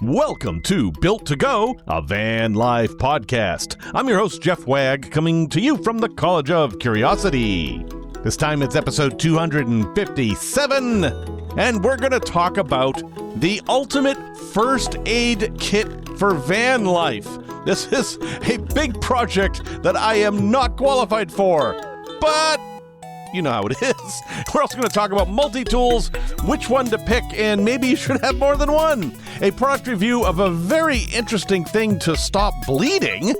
Welcome to Built to Go, a van life podcast. I'm your host, Jeff Wagg, coming to you from the College of Curiosity. This time it's episode 257, and we're going to talk about the ultimate first aid kit for van life. This is a big project that I am not qualified for, but you know how it is. We're also going to talk about multi-tools, which one to pick, and maybe you should have more than one. A product review of a very interesting thing to stop bleeding,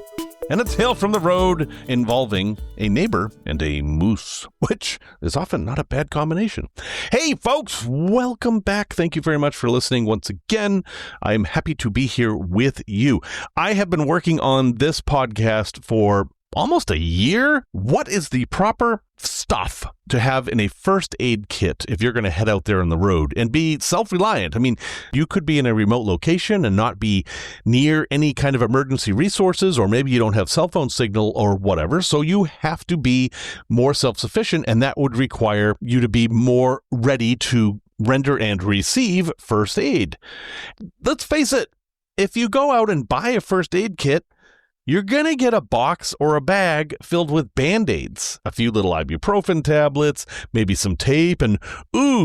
and a tale from the road involving a neighbor and a moose, which is often not a bad combination. Hey folks, welcome back. Thank you very much for listening once again. I am happy to be here with you. I have been working on this podcast for almost a year. What is the proper stuff to have in a first aid kit if you're going to head out there on the road and be self-reliant? I mean, you could be in a remote location and not be near any kind of emergency resources, or maybe you don't have cell phone signal or whatever. So you have to be more self-sufficient, and that would require you to be more ready to render and receive first aid. Let's face it, if you go out and buy a first aid kit, you're going to get a box or a bag filled with Band-Aids, a few little ibuprofen tablets, maybe some tape, and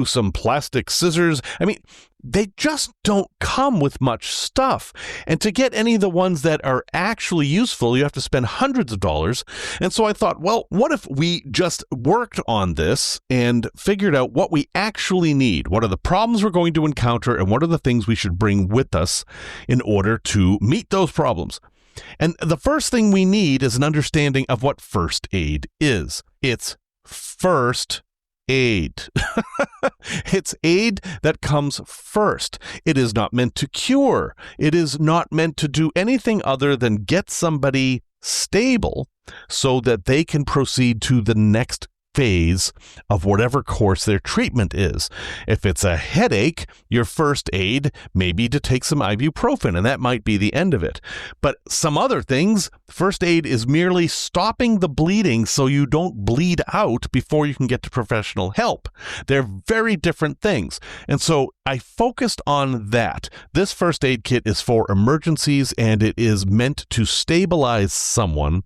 some plastic scissors. I mean, they just don't come with much stuff. And to get any of the ones that are actually useful, you have to spend hundreds of dollars. And so I thought, well, what if we just worked on this and figured out what we actually need? What are the problems we're going to encounter, and what are the things we should bring with us in order to meet those problems? And the first thing we need is an understanding of what first aid is. It's first aid. It's aid that comes first. It is not meant to cure. It is not meant to do anything other than get somebody stable so that they can proceed to the next phase of whatever course their treatment is. If it's a headache, your first aid may be to take some ibuprofen, and that might be the end of it. But some other things, first aid is merely stopping the bleeding so you don't bleed out before you can get to professional help. They're very different things. And so I focused on that. This first aid kit is for emergencies, and it is meant to stabilize someone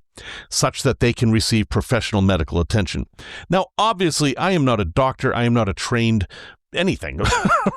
such that they can receive professional medical attention. Now, obviously, I am not a doctor. I am not a trained anything.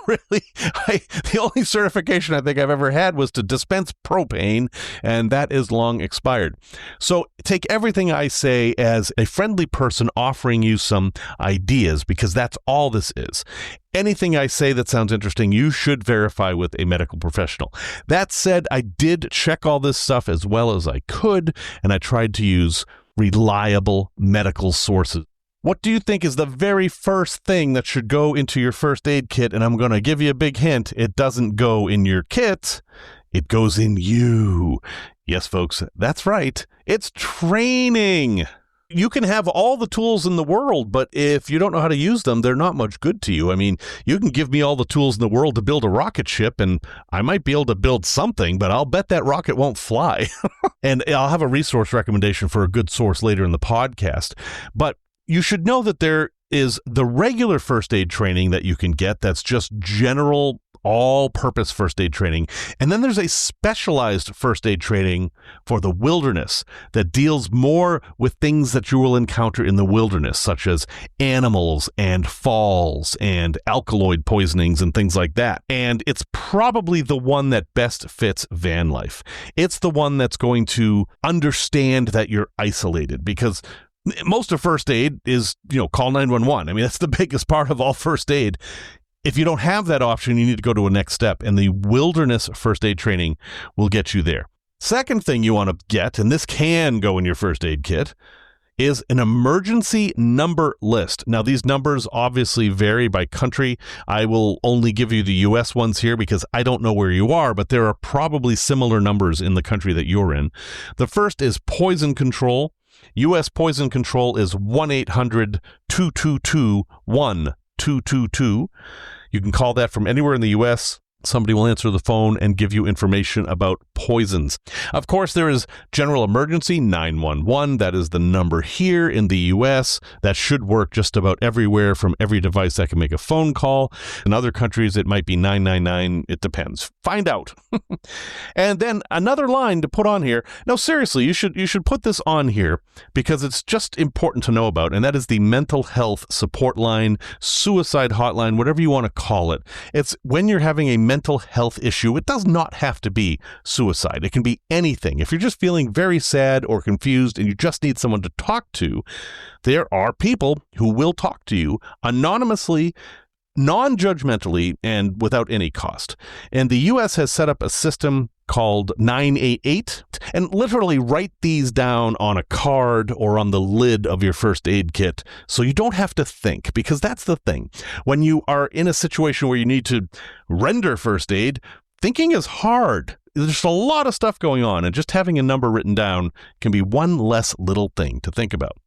Really, the only certification I think I've ever had was to dispense propane, and that is long expired. So take everything I say as a friendly person offering you some ideas, because that's all this is. Anything I say that sounds interesting, you should verify with a medical professional. That said, I did check all this stuff as well as I could, and I tried to use reliable medical sources. What do you think is the very first thing that should go into your first aid kit? And I'm going to give you a big hint. It doesn't go in your kit. It goes in you. Yes, folks, that's right. It's training. You can have all the tools in the world, but if you don't know how to use them, they're not much good to you. I mean, you can give me all the tools in the world to build a rocket ship, and I might be able to build something, but I'll bet that rocket won't fly. And I'll have a resource recommendation for a good source later in the podcast. But you should know that there is the regular first aid training that you can get that's just general all-purpose first aid training. And then there's a specialized first aid training for the wilderness that deals more with things that you will encounter in the wilderness, such as animals and falls and alkaloid poisonings and things like that. And it's probably the one that best fits van life. It's the one that's going to understand that you're isolated, because most of first aid is, call 911. I mean, that's the biggest part of all first aid. If you don't have that option, you need to go to a next step, and the wilderness first aid training will get you there. Second thing you want to get, and this can go in your first aid kit, is an emergency number list. Now, these numbers obviously vary by country. I will only give you the U.S. ones here because I don't know where you are, but there are probably similar numbers in the country that you're in. The first is poison control. U.S. poison control is 1-800-222-1222. You can call that from anywhere in the U.S. somebody will answer the phone and give you information about poisons. Of course, there is general emergency 911. That is the number here in the U.S. That should work just about everywhere from every device that can make a phone call. In other countries, it might be 999. It depends. Find out. And then another line to put on here. No, seriously, you should put this on here because it's just important to know about, and that is the mental health support line, suicide hotline, whatever you want to call it. It's when you're having a mental health issue. It does not have to be suicide. It can be anything. If you're just feeling very sad or confused and you just need someone to talk to, there are people who will talk to you anonymously, non-judgmentally, and without any cost. And the U.S. has set up a system called 988, and literally write these down on a card or on the lid of your first aid kit so you don't have to think, because that's the thing. When you are in a situation where you need to render first aid, thinking is hard. There's a lot of stuff going on, and just having a number written down can be one less little thing to think about.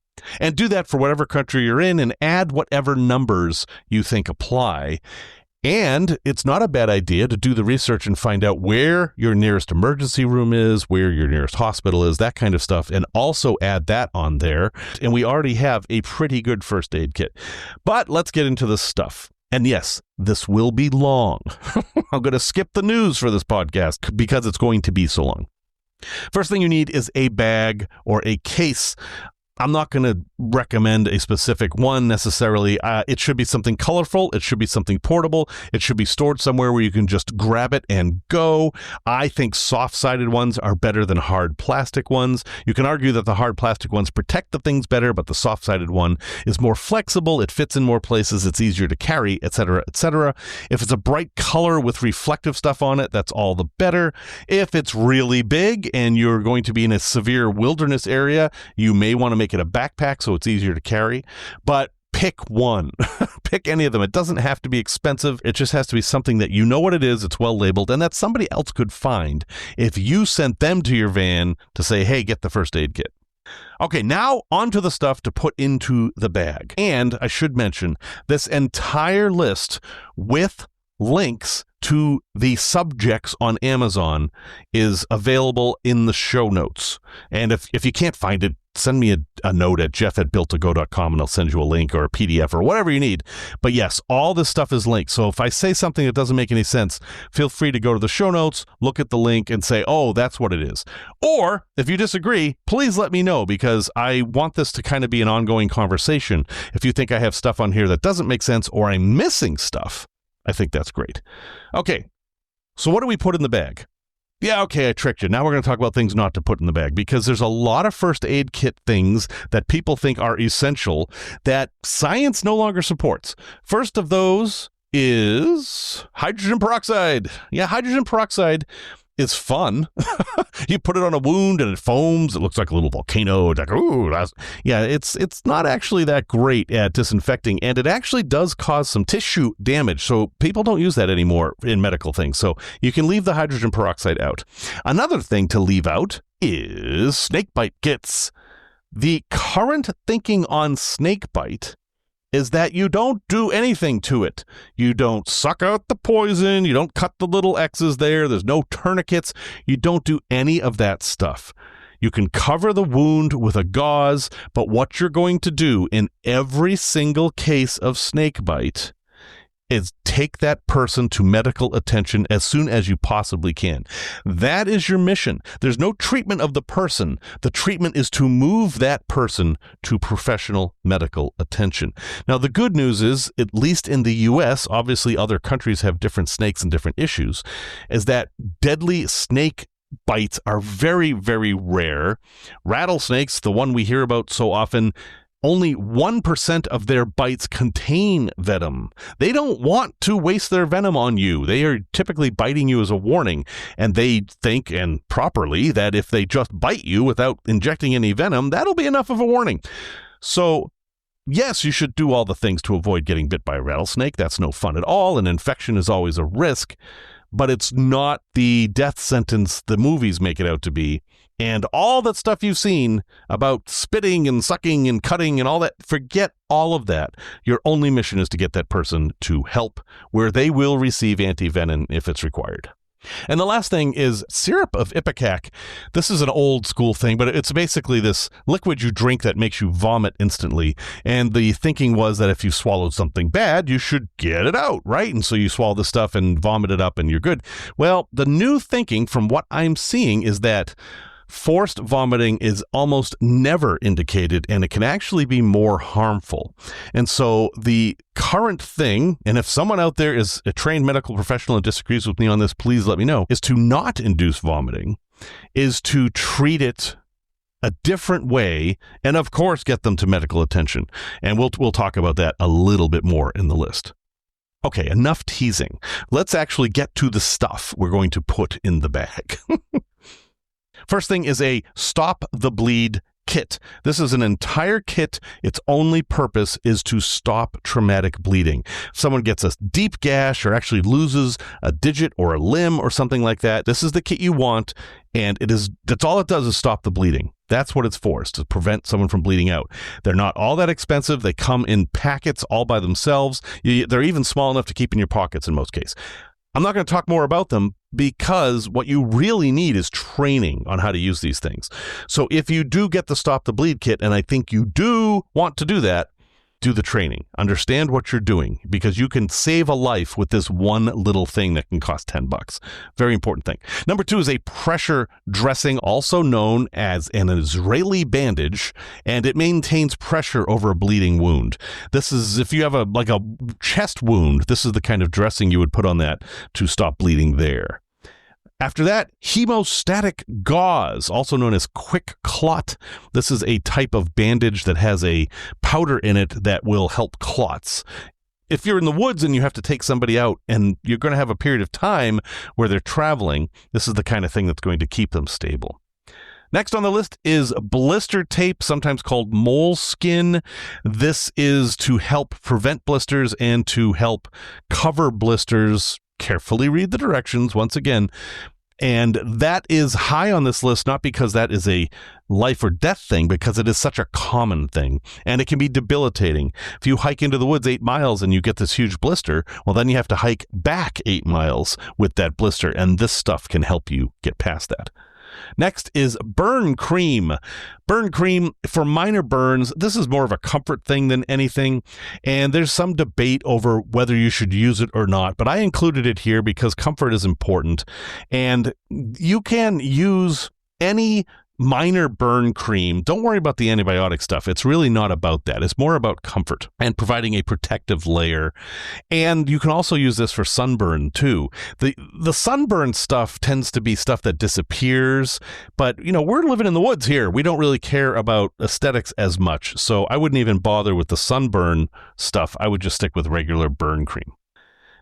And do that for whatever country you're in, and add whatever numbers you think apply. And it's not a bad idea to do the research and find out where your nearest emergency room is, where your nearest hospital is, that kind of stuff, and also add that on there. And we already have a pretty good first aid kit. But let's get into this stuff. And yes, this will be long. I'm going to skip the news for this podcast because it's going to be so long. First thing you need is a bag or a case. I'm not going to recommend a specific one necessarily. It should be something colorful. It should be something portable. It should be stored somewhere where you can just grab it and go. I think soft-sided ones are better than hard plastic ones. You can argue that the hard plastic ones protect the things better, but the soft-sided one is more flexible. It fits in more places. It's easier to carry, etc., etc. If it's a bright color with reflective stuff on it, that's all the better. If it's really big and you're going to be in a severe wilderness area, you may want to make it a backpack so it's easier to carry, but pick one. Pick any of them. It doesn't have to be expensive. It just has to be something that you know what it is, it's well labeled, and that somebody else could find if you sent them to your van to say, hey, get the first aid kit. Okay, now on to the stuff to put into the bag. And I should mention, this entire list with links to the subjects on Amazon is available in the show notes. And if you can't find it, send me a note at jeff@builttogo.com and I'll send you a link or a PDF or whatever you need. But yes, all this stuff is linked. So if I say something that doesn't make any sense, feel free to go to the show notes, look at the link and say, oh, that's what it is. Or if you disagree, please let me know, because I want this to kind of be an ongoing conversation. If you think I have stuff on here that doesn't make sense or I'm missing stuff, I think that's great. Okay, so what do we put in the bag? Yeah, okay, I tricked you. Now we're going to talk about things not to put in the bag, because there's a lot of first aid kit things that people think are essential that science no longer supports. First of those is hydrogen peroxide. Yeah, hydrogen peroxide is fun. You put it on a wound and it foams. It looks like a little volcano. It's like, ooh, it's not actually that great at disinfecting, and it actually does cause some tissue damage. So people don't use that anymore in medical things. So you can leave the hydrogen peroxide out. Another thing to leave out is snakebite kits. The current thinking on snakebite is that you don't do anything to it. You don't suck out the poison. You don't cut the little X's there. There's no tourniquets. You don't do any of that stuff. You can cover the wound with a gauze, but what you're going to do in every single case of snakebite is take that person to medical attention as soon as you possibly can. That is your mission. There's no treatment of the person. The treatment is to move that person to professional medical attention. Now, the good news is, at least in the U.S., obviously other countries have different snakes and different issues, is that deadly snake bites are very, very rare. Rattlesnakes, the one we hear about so often, only 1% of their bites contain venom. They don't want to waste their venom on you. They are typically biting you as a warning, and they think, and properly, that if they just bite you without injecting any venom, that'll be enough of a warning. So, yes, you should do all the things to avoid getting bit by a rattlesnake. That's no fun at all. An infection is always a risk, but it's not the death sentence the movies make it out to be. And all that stuff you've seen about spitting and sucking and cutting and all that, forget all of that. Your only mission is to get that person to help where they will receive antivenin if it's required. And the last thing is syrup of Ipecac. This is an old school thing, but it's basically this liquid you drink that makes you vomit instantly. And the thinking was that if you swallowed something bad, you should get it out, right? And so you swallow the stuff and vomit it up and you're good. Well, the new thinking from what I'm seeing is that forced vomiting is almost never indicated, and it can actually be more harmful. And so the current thing, and if someone out there is a trained medical professional and disagrees with me on this, please let me know, is to not induce vomiting, is to treat it a different way, and of course get them to medical attention. And we'll talk about that a little bit more in the list. Okay, enough teasing. Let's actually get to the stuff we're going to put in the bag. First thing is a Stop the Bleed kit. This is an entire kit. Its only purpose is to stop traumatic bleeding. If someone gets a deep gash or actually loses a digit or a limb or something like that, this is the kit you want, and that's all it does is stop the bleeding. That's what it's for, is to prevent someone from bleeding out. They're not all that expensive. They come in packets all by themselves. They're even small enough to keep in your pockets in most cases. I'm not going to talk more about them because what you really need is training on how to use these things. So if you do get the Stop the Bleed kit, and I think you do want to do that, do the training. Understand what you're doing, because you can save a life with this one little thing that can cost $10. Very important thing. Number 2 is a pressure dressing, also known as an Israeli bandage, and it maintains pressure over a bleeding wound. This is if you have a chest wound, this is the kind of dressing you would put on that to stop bleeding there. After that, hemostatic gauze, also known as quick clot. This is a type of bandage that has a powder in it that will help clots. If you're in the woods and you have to take somebody out and you're going to have a period of time where they're traveling, this is the kind of thing that's going to keep them stable. Next on the list is blister tape, sometimes called moleskin. This is to help prevent blisters and to help cover blisters. Carefully read the directions once again. And that is high on this list, not because that is a life or death thing, because it is such a common thing and it can be debilitating. If you hike into the woods 8 miles and you get this huge blister, well, then you have to hike back 8 miles with that blister. And this stuff can help you get past that. Next is burn cream. Burn cream for minor burns. This is more of a comfort thing than anything. And there's some debate over whether you should use it or not. But I included it here because comfort is important. And you can use any minor burn cream. Don't worry about the antibiotic stuff. It's really not about that. It's more about comfort and providing a protective layer. And you can also use this for sunburn too. The sunburn stuff tends to be stuff that disappears, but we're living in the woods here. We don't really care about aesthetics as much. So I wouldn't even bother with the sunburn stuff. I would just stick with regular burn cream.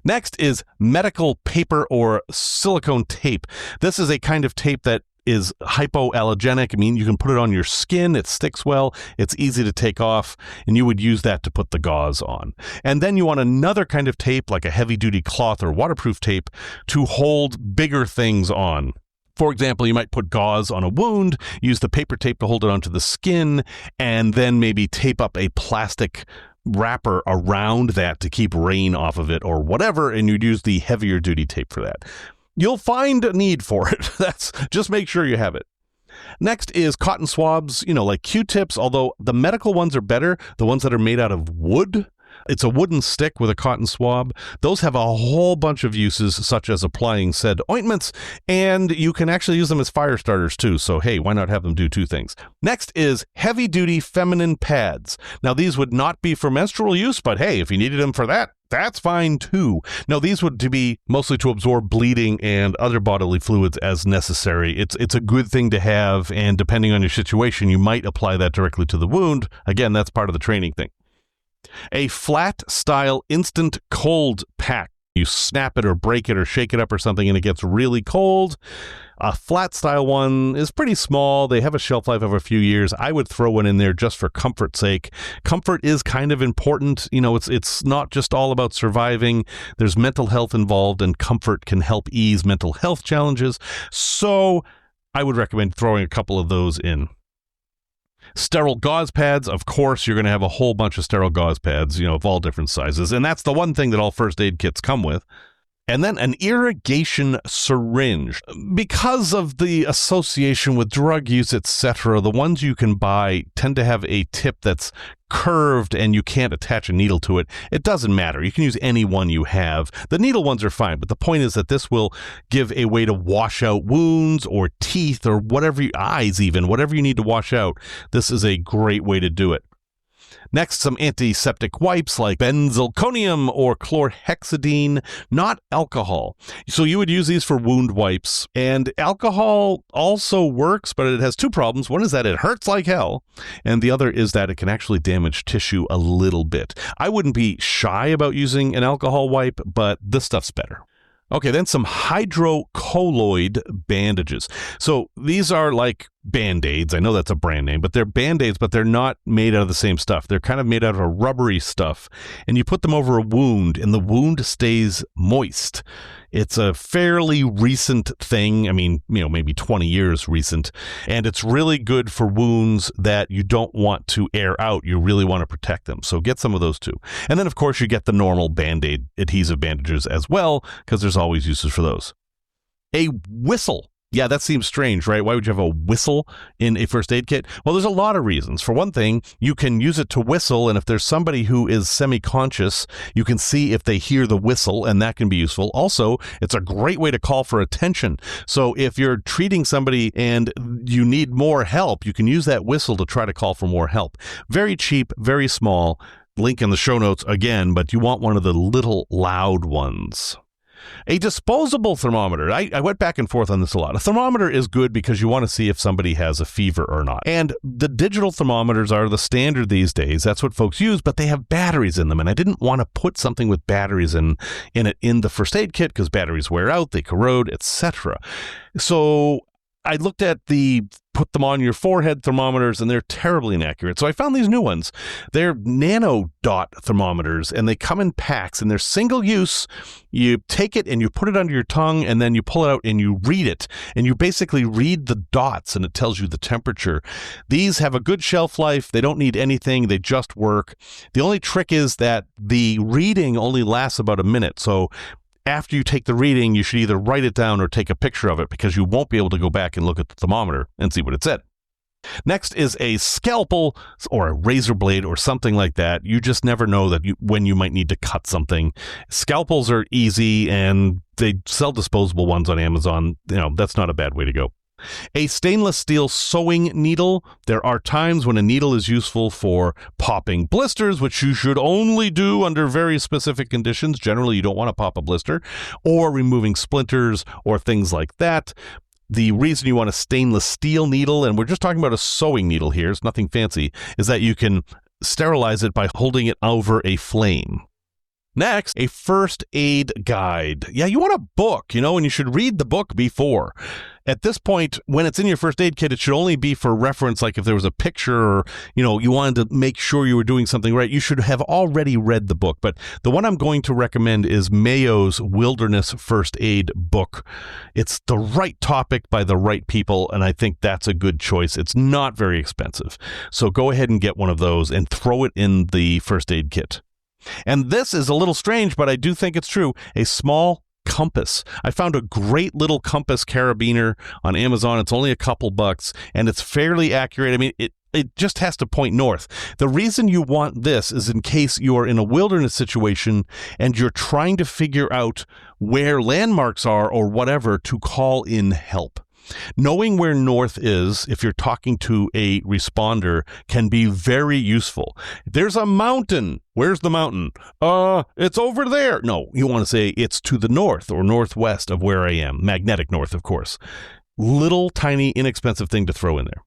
Next is medical paper or silicone tape. This is a kind of tape that is hypoallergenic. I mean, you can put it on your skin. It sticks well. It's easy to take off, and you would use that to put the gauze on. And then you want another kind of tape, like a heavy-duty cloth or waterproof tape, to hold bigger things on. For example, you might put gauze on a wound, use the paper tape to hold it onto the skin, and then maybe tape up a plastic wrapper around that to keep rain off of it or whatever, and you'd use the heavier duty tape for that. You'll find a need for it. Just make sure you have it. Next is cotton swabs, like Q-tips, although the medical ones are better, the ones that are made out of wood. It's a wooden stick with a cotton swab. Those have a whole bunch of uses, such as applying said ointments, and you can actually use them as fire starters too. So, hey, why not have them do 2 things? Next is heavy-duty feminine pads. Now, these would not be for menstrual use, but hey, if you needed them for that, that's fine too. No, these would be mostly to absorb bleeding and other bodily fluids as necessary. It's a good thing to have, and depending on your situation, you might apply that directly to the wound. Again, that's part of the training thing. A flat style instant cold pack. You snap it or break it or shake it up or something and it gets really cold. A flat style one is pretty small. They have a shelf life of a few years. I would throw one in there just for comfort's sake. Comfort is kind of important. It's not just all about surviving. There's mental health involved, and comfort can help ease mental health challenges. So I would recommend throwing a couple of those in. Sterile gauze pads, of course, you're going to have a whole bunch of sterile gauze pads, of all different sizes. And that's the one thing that all first aid kits come with. And then an irrigation syringe. Because of the association with drug use, etc., the ones you can buy tend to have a tip that's curved and you can't attach a needle to it. It doesn't matter. You can use any one you have. The needle ones are fine, but the point is that this will give a way to wash out wounds or teeth or whatever, eyes even, whatever you need to wash out. This is a great way to do it. Next, some antiseptic wipes like benzalkonium or chlorhexidine, not alcohol. So you would use these for wound wipes, and alcohol also works, but it has two problems. One is that it hurts like hell, and the other is that it can actually damage tissue a little bit. I wouldn't be shy about using an alcohol wipe, but this stuff's better. Okay, then some hydrocolloid bandages. So these are like Band-Aids. I know that's a brand name, but they're Band-Aids, but they're not made out of the same stuff. They're kind of made out of a rubbery stuff, and you put them over a wound, and the wound stays moist. It's a fairly recent thing. I mean, maybe 20 years recent, and it's really good for wounds that you don't want to air out. You really want to protect them. So get some of those too. And then, of course, you get the normal Band-Aid adhesive bandages as well, because there's always uses for those. A whistle. Yeah, that seems strange, right? Why would you have a whistle in a first aid kit? Well, there's a lot of reasons. For one thing, you can use it to whistle, and if there's somebody who is semi-conscious, you can see if they hear the whistle, and that can be useful. Also, it's a great way to call for attention. So if you're treating somebody and you need more help, you can use that whistle to try to call for more help. Very cheap, very small. Link in the show notes again, but you want one of the little loud ones. A disposable thermometer. I went back and forth on this a lot. A thermometer is good because you want to see if somebody has a fever or not. And the digital thermometers are the standard these days. That's what folks use, but they have batteries in them. And I didn't want to put something with batteries in it in the first aid kit because batteries wear out, they corrode, etc. So I looked at the put them on your forehead thermometers, and they're terribly inaccurate. So I found these new ones. They're nano dot thermometers, and they come in packs, and they're single use. You take it and you put it under your tongue, and then you pull it out and you read it. And you basically read the dots, and it tells you the temperature. These have a good shelf life. They don't need anything. They just work. The only trick is that the reading only lasts about a minute. So after you take the reading, you should either write it down or take a picture of it because you won't be able to go back and look at the thermometer and see what it said. Next is a scalpel or a razor blade or something like that. You just never know when you might need to cut something. Scalpels are easy, and they sell disposable ones on Amazon. That's not a bad way to go. A stainless steel sewing needle. There are times when a needle is useful for popping blisters, which you should only do under very specific conditions. Generally, you don't want to pop a blister, or removing splinters or things like that. The reason you want a stainless steel needle, and we're just talking about a sewing needle here, it's nothing fancy, is that you can sterilize it by holding it over a flame. Next, a first aid guide. Yeah, you want a book, and you should read the book before. At this point, when it's in your first aid kit, it should only be for reference, like if there was a picture or, you wanted to make sure you were doing something right, you should have already read the book. But the one I'm going to recommend is Mayo's Wilderness First Aid book. It's the right topic by the right people, and I think that's a good choice. It's not very expensive. So go ahead and get one of those and throw it in the first aid kit. And this is a little strange, but I do think it's true. A small compass. I found a great little compass carabiner on Amazon. It's only a couple bucks, and it's fairly accurate. I mean, it just has to point north. The reason you want this is in case you are in a wilderness situation and you're trying to figure out where landmarks are or whatever to call in help. Knowing where north is, if you're talking to a responder, can be very useful. There's a mountain. Where's the mountain? It's over there. No, you want to say it's to the north or northwest of where I am. Magnetic north, of course. Little, tiny, inexpensive thing to throw in there.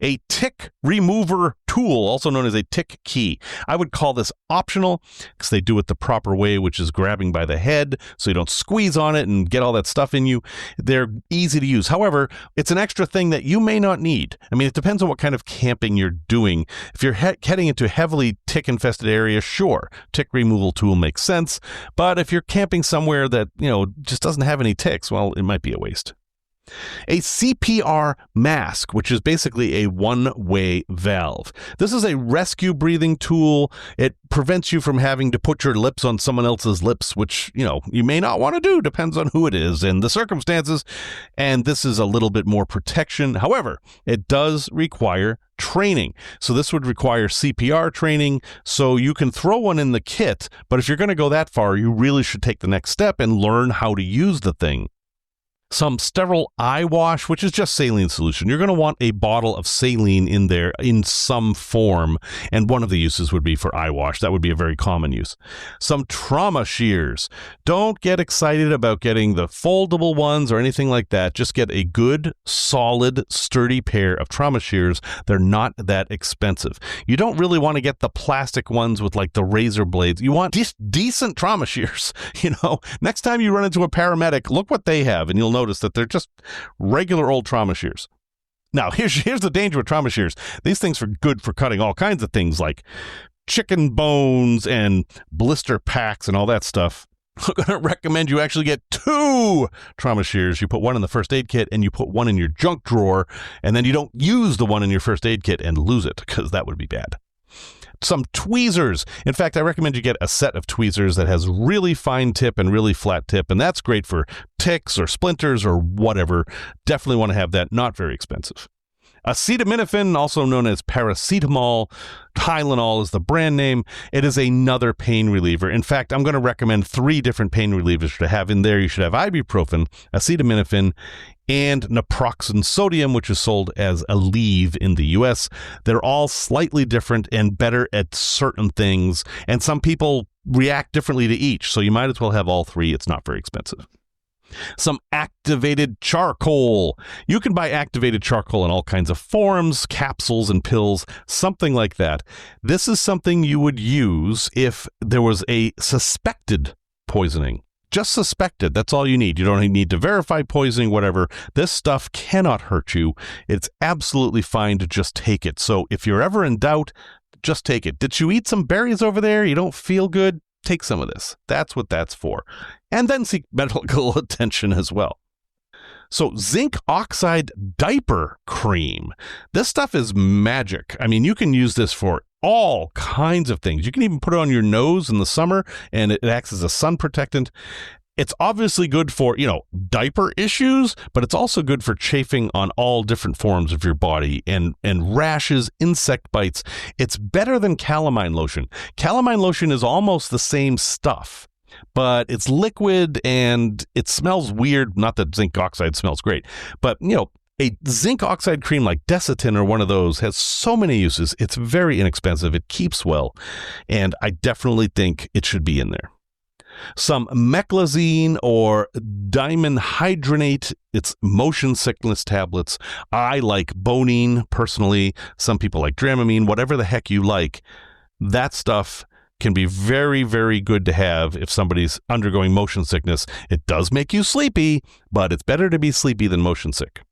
A tick remover tool, also known as a tick key. I would call this optional because they do it the proper way, which is grabbing by the head so you don't squeeze on it and get all that stuff in you. They're easy to use. However, it's an extra thing that you may not need. I mean, it depends on what kind of camping you're doing. If you're heading into heavily tick-infested areas, sure, tick removal tool makes sense. But if you're camping somewhere that, just doesn't have any ticks, well, it might be a waste. A CPR mask, which is basically a one-way valve. This is a rescue breathing tool. It prevents you from having to put your lips on someone else's lips, which, you may not want to do, depends on who it is and the circumstances. And this is a little bit more protection. However, it does require training. So this would require CPR training. So you can throw one in the kit, but if you're going to go that far, you really should take the next step and learn how to use the thing. Some sterile eye wash, which is just saline solution. You're going to want a bottle of saline in there in some form, and one of the uses would be for eye wash. That would be a very common use. Some trauma shears. Don't get excited about getting the foldable ones or anything like that. Just get a good, solid, sturdy pair of trauma shears. They're not that expensive. You don't really want to get the plastic ones with like the razor blades. You want decent trauma shears. Next time you run into a paramedic, look what they have, and you'll notice that they're just regular old trauma shears. Now, here's the danger with trauma shears. These things are good for cutting all kinds of things like chicken bones and blister packs and all that stuff. I'm going to recommend you actually get 2 trauma shears. You put one in the first aid kit and you put one in your junk drawer, and then you don't use the one in your first aid kit and lose it, because that would be bad. Some tweezers. In fact, I recommend you get a set of tweezers that has really fine tip and really flat tip, and that's great for ticks or splinters or whatever. Definitely want to have that. Not very expensive. Acetaminophen, also known as paracetamol. Tylenol is the brand name. It is another pain reliever. In fact, I'm going to recommend 3 different pain relievers to have in there. You should have ibuprofen, acetaminophen, and naproxen sodium, which is sold as Aleve in the US. They're all slightly different and better at certain things, and some people react differently to each, so you might as well have all 3. It's not very expensive. Some activated charcoal. You can buy activated charcoal in all kinds of forms, capsules and pills, something like that. This is something you would use if there was a suspected poisoning. Just suspected. That's all you need. You don't need to verify poisoning, whatever. This stuff cannot hurt you. It's absolutely fine to just take it. So if you're ever in doubt, just take it. Did you eat some berries over there? You don't feel good? Take some of this. That's what that's for. And then seek medical attention as well. So zinc oxide diaper cream. This stuff is magic. I mean, you can use this for all kinds of things. You can even put it on your nose in the summer, and it acts as a sun protectant. It's obviously good for, diaper issues, but it's also good for chafing on all different forms of your body and rashes, insect bites. It's better than calamine lotion. Calamine lotion is almost the same stuff, but it's liquid and it smells weird. Not that zinc oxide smells great, but, a zinc oxide cream like Desitin or one of those has so many uses. It's very inexpensive. It keeps well, and I definitely think it should be in there. Some meclizine or diphenhydramine, it's motion sickness tablets. I like Bonine personally. Some people like Dramamine, whatever the heck you like. That stuff can be very, very good to have if somebody's undergoing motion sickness. It does make you sleepy, but it's better to be sleepy than motion sick.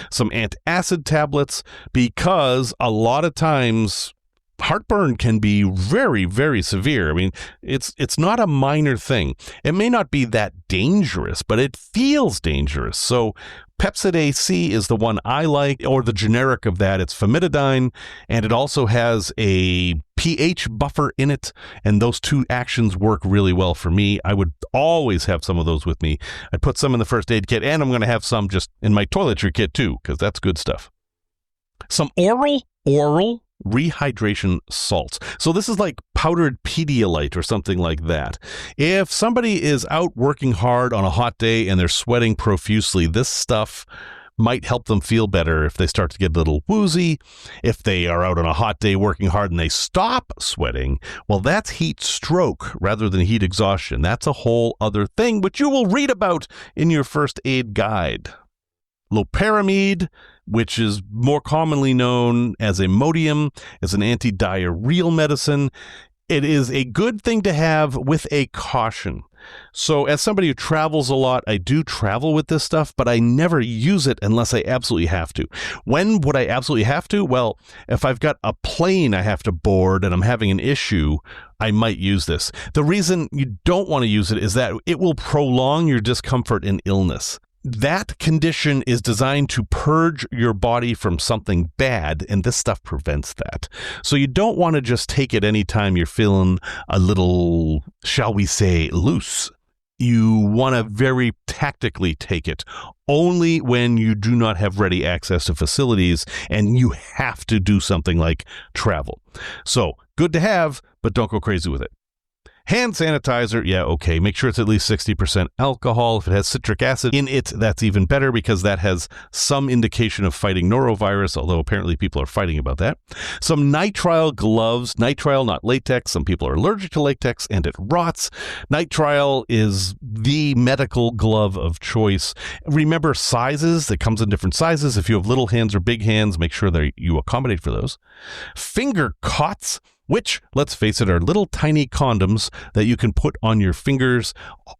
Some antacid tablets, because a lot of times heartburn can be very, very severe. I mean, it's not a minor thing. It may not be that dangerous, but it feels dangerous. So Pepsid AC is the one I like, or the generic of that. It's famotidine, and it also has a pH buffer in it, and those 2 actions work really well for me. I would always have some of those with me. I'd put some in the first aid kit, and I'm going to have some just in my toiletry kit too, because that's good stuff. Some oral rehydration salts. So this is like powdered Pedialyte or something like that. If somebody is out working hard on a hot day and they're sweating profusely, this stuff might help them feel better if they start to get a little woozy. If they are out on a hot day working hard and they stop sweating, well, that's heat stroke rather than heat exhaustion. That's a whole other thing, which you will read about in your first aid guide. Loperamide, which is more commonly known as Imodium, is an anti-diarrheal medicine. It is a good thing to have with a caution. So as somebody who travels a lot, I do travel with this stuff, but I never use it unless I absolutely have to. When would I absolutely have to? Well, if I've got a plane I have to board and I'm having an issue, I might use this. The reason you don't want to use it is that it will prolong your discomfort and illness. that condition is designed to purge your body from something bad, and this stuff prevents that. So you don't want to just take it anytime you're feeling a little, shall we say, loose. You want to very tactically take it only when you do not have ready access to facilities and you have to do something like travel. So good to have, but don't go crazy with it. Hand sanitizer, yeah, okay. Make sure it's at least 60% alcohol. If it has citric acid in it, that's even better because that has some indication of fighting norovirus, although apparently people are fighting about that. Some nitrile gloves. Nitrile, not latex. Some people are allergic to latex and it rots. Nitrile is the medical glove of choice. Remember sizes. It comes in different sizes. If you have little hands or big hands, make sure that you accommodate for those. Finger cots, which, let's face it, are little tiny condoms that you can put on your fingers.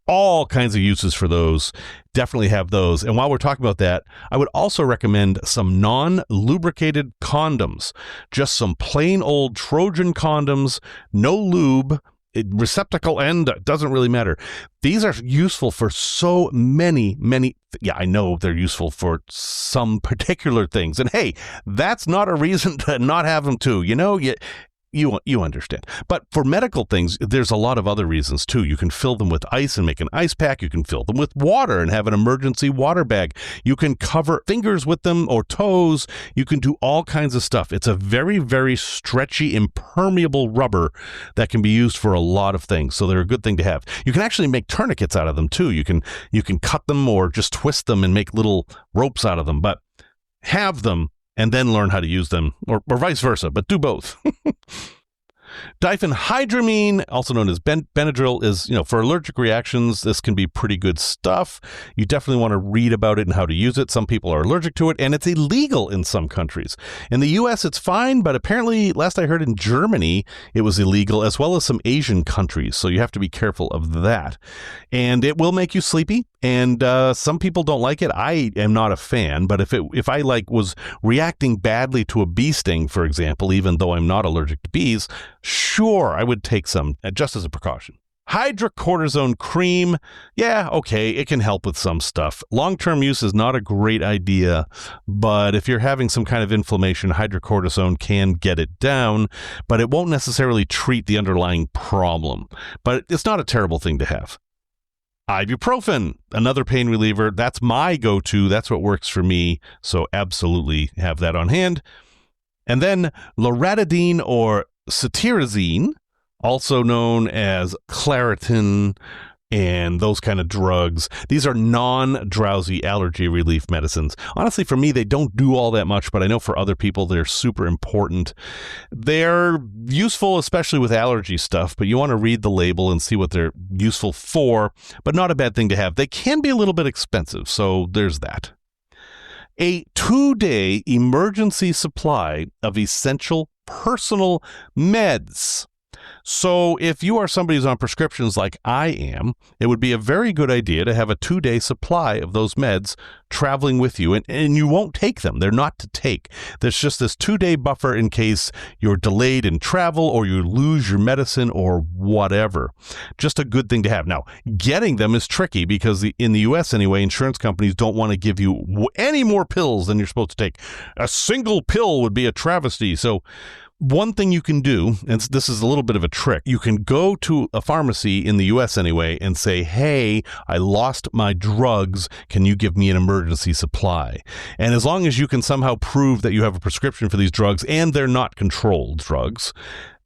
All kinds of uses for those. Definitely have those. And while we're talking about that, I would also recommend some non-lubricated condoms. Just some plain old Trojan condoms, no lube, receptacle end, doesn't really matter. These are useful for so many. Yeah, I know they're useful for some particular things. And hey, that's not a reason to not have them too. You understand. But for medical things, there's a lot of other reasons too. You can fill them with ice and make an ice pack. You can fill them with water and have an emergency water bag. You can cover fingers with them or toes. You can do all kinds of stuff. It's a very, very stretchy, impermeable rubber that can be used for a lot of things. So they're a good thing to have. You can actually make tourniquets out of them too. You can cut them or just twist them and make little ropes out of them. But have them and then learn how to use them, or vice versa, but do both. Diphenhydramine, also known as Benadryl, is, for allergic reactions, this can be pretty good stuff. You definitely want to read about it and how to use it. Some people are allergic to it, and it's illegal in some countries. In the U.S., it's fine, but apparently, last I heard, in Germany, it was illegal, as well as some Asian countries, so you have to be careful of that. And it will make you sleepy, and some people don't like it. I am not a fan, but if I was reacting badly to a bee sting, for example, even though I'm not allergic to bees, sure, I would take some just as a precaution. Hydrocortisone cream, yeah, okay, it can help with some stuff. Long-term use is not a great idea, but if you're having some kind of inflammation, hydrocortisone can get it down, but it won't necessarily treat the underlying problem. But it's not a terrible thing to have. Ibuprofen, another pain reliever. That's my go-to. That's what works for me. So absolutely have that on hand. And then Loratadine or cetirizine, also known as Claritin and those kind of drugs. These are non-drowsy allergy relief medicines. Honestly, for me, they don't do all that much, but I know for other people, they're super important. They're useful, especially with allergy stuff, but you want to read the label and see what they're useful for, but not a bad thing to have. They can be a little bit expensive, so there's that. A 2-day emergency supply of essential personal meds. So if you are somebody who's on prescriptions like I am, it would be a very good idea to have a 2-day supply of those meds traveling with you. And you won't take them. They're not to take. There's just this 2-day buffer in case you're delayed in travel or you lose your medicine or whatever. Just a good thing to have. Now, getting them is tricky because in the U.S. anyway, insurance companies don't want to give you any more pills than you're supposed to take. A single pill would be a travesty. So one thing you can do, and this is a little bit of a trick, you can go to a pharmacy in the U.S. anyway and say, hey, I lost my drugs. Can you give me an emergency supply? And as long as you can somehow prove that you have a prescription for these drugs and they're not controlled drugs,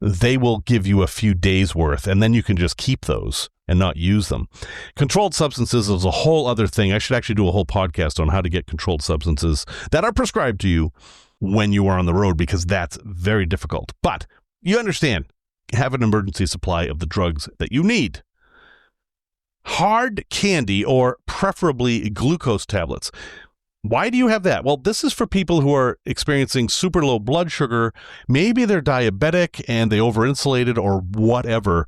they will give you a few days worth, and then you can just keep those and not use them. Controlled substances is a whole other thing. I should actually do a whole podcast on how to get controlled substances that are prescribed to you when you are on the road, because that's very difficult. But you understand, have an emergency supply of the drugs that you need. Hard candy, or preferably glucose tablets. Why do you have that? Well, this is for people who are experiencing super low blood sugar. Maybe they're diabetic and they overinsulated or whatever.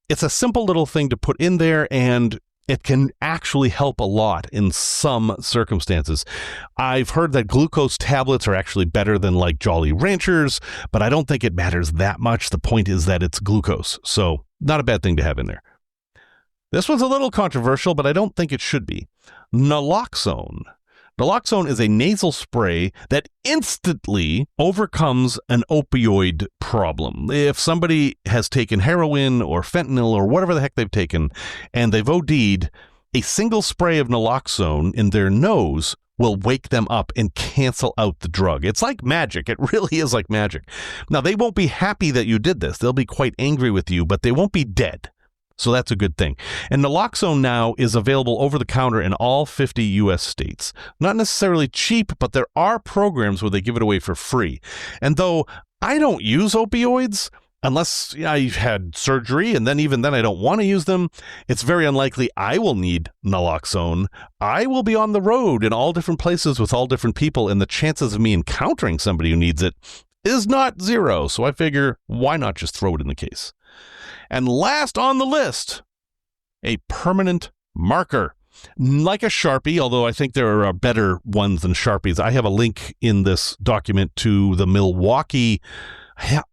It's a simple little thing to put in there, and it can actually help a lot in some circumstances. I've heard that glucose tablets are actually better than like Jolly Ranchers, but I don't think it matters that much. The point is that it's glucose, so not a bad thing to have in there. This was a little controversial, but I don't think it should be. Naloxone. Naloxone is a nasal spray that instantly overcomes an opioid problem. If somebody has taken heroin or fentanyl or whatever the heck they've taken and they've OD'd, a single spray of naloxone in their nose will wake them up and cancel out the drug. It's like magic. It really is like magic. Now, they won't be happy that you did this. They'll be quite angry with you, but they won't be dead. So that's a good thing. And naloxone now is available over the counter in all 50 U.S. states. Not necessarily cheap, but there are programs where they give it away for free. And though I don't use opioids, unless I've had surgery, and then even then I don't want to use them, it's very unlikely I will need naloxone. I will be on the road in all different places with all different people, and the chances of me encountering somebody who needs it is not zero. So I figure, why not just throw it in the case? And last on the list, a permanent marker. Like a Sharpie, although I think there are better ones than Sharpies. I have a link in this document to the Milwaukee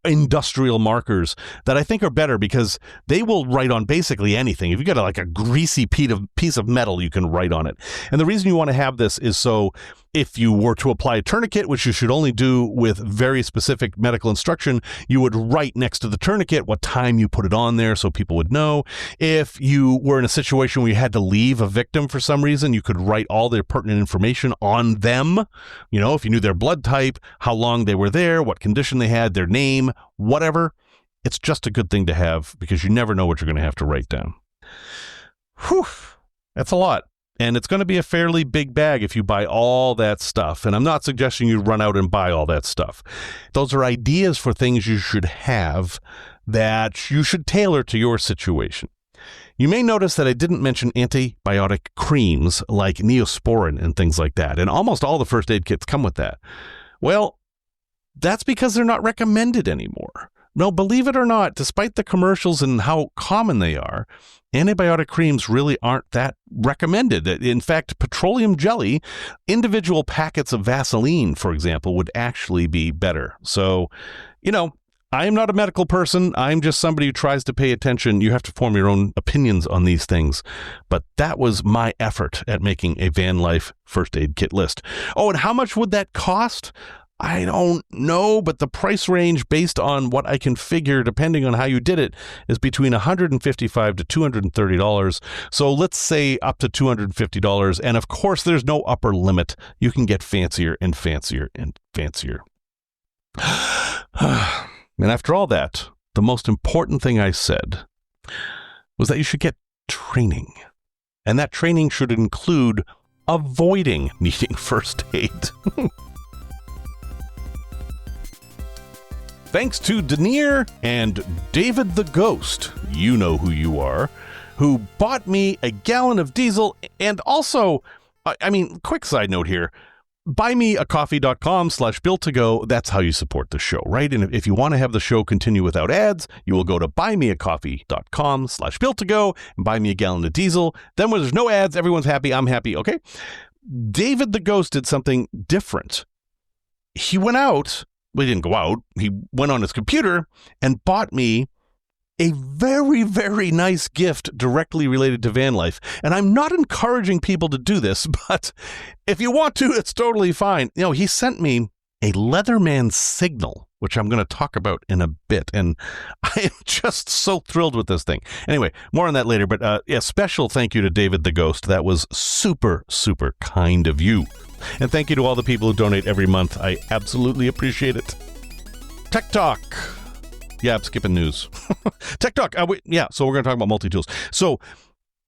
industrial markers that I think are better because they will write on basically anything. If you've got like a greasy piece of metal, you can write on it. And the reason you want to have this is so if you were to apply a tourniquet, which you should only do with very specific medical instruction, you would write next to the tourniquet what time you put it on there so people would know. If you were in a situation where you had to leave a victim for some reason, you could write all their pertinent information on them. You know, if you knew their blood type, how long they were there, what condition they had, their name, whatever. It's just a good thing to have because you never know what you're going to have to write down. Whew, that's a lot. And it's going to be a fairly big bag if you buy all that stuff. And I'm not suggesting you run out and buy all that stuff. Those are ideas for things you should have that you should tailor to your situation. You may notice that I didn't mention antibiotic creams like Neosporin and things like that. And almost all the first aid kits come with that. Well, that's because they're not recommended anymore. No, believe it or not, despite the commercials and how common they are, antibiotic creams really aren't that recommended. In fact, petroleum jelly, individual packets of Vaseline, for example, would actually be better. So, you know, I am not a medical person. I'm just somebody who tries to pay attention. You have to form your own opinions on these things. But that was my effort at making a van life first aid kit list. Oh, and how much would that cost? I don't know, but the price range based on what I can figure, depending on how you did it, is between $155 to $230. So let's say up to $250. And of course, there's no upper limit. You can get fancier and fancier and fancier. And after all that, the most important thing I said was that you should get training. And that training should include avoiding needing first aid. Thanks to Denier and David the Ghost, you know who you are, who bought me a gallon of diesel. And also, quick side note here, buymeacoffee.com/built2go. That's how you support the show, right? And if you want to have the show continue without ads, you will go to buymeacoffee.com/built2go and buy me a gallon of diesel. Then when there's no ads, everyone's happy. I'm happy. Okay. David the Ghost did something different. He went out. Well, he didn't go out. He went on his computer and bought me a very, very nice gift directly related to van life. And I'm not encouraging people to do this, but if you want to, it's totally fine. You know, he sent me a Leatherman signal, which I'm going to talk about in a bit. And I am just so thrilled with this thing. Anyway, more on that later. But special thank you to David the Ghost. That was super, super kind of you. And thank you to all the people who donate every month. I absolutely appreciate it. Tech Talk. Yeah, I'm skipping news. Tech Talk. So we're going to talk about multi-tools. So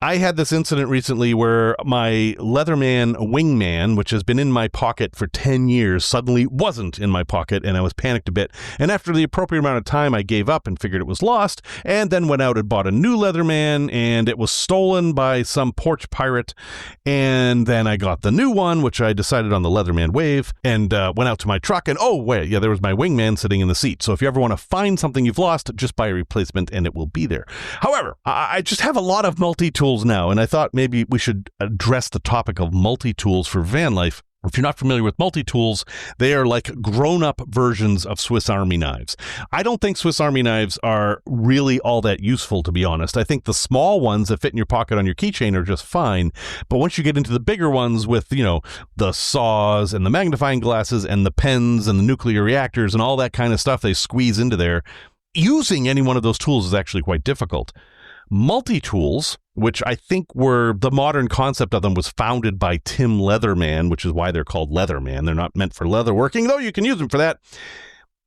I had this incident recently where my Leatherman wingman, which has been in my pocket for 10 years, suddenly wasn't in my pocket, and I was panicked a bit. And after the appropriate amount of time, I gave up and figured it was lost, and then went out and bought a new Leatherman, and it was stolen by some porch pirate. And then I got the new one, which I decided on the Leatherman wave, and went out to my truck, and there was my wingman sitting in the seat. So if you ever want to find something you've lost, just buy a replacement, and it will be there. However, I just have a lot of multi-tools now, and I thought maybe we should address the topic of multi-tools for van life If you're not familiar with multi-tools, they are like grown-up versions of Swiss Army knives. I don't think Swiss Army knives are really all that useful, to be honest. I think the small ones that fit in your pocket on your keychain are just fine. But once you get into the bigger ones with, the saws and the magnifying glasses and the pens and the nuclear reactors and all that kind of stuff they squeeze into there, using any one of those tools is actually quite difficult. Multi-tools, which I think were the modern concept of them, was founded by Tim Leatherman, which is why they're called Leatherman. They're not meant for leatherworking, though you can use them for that,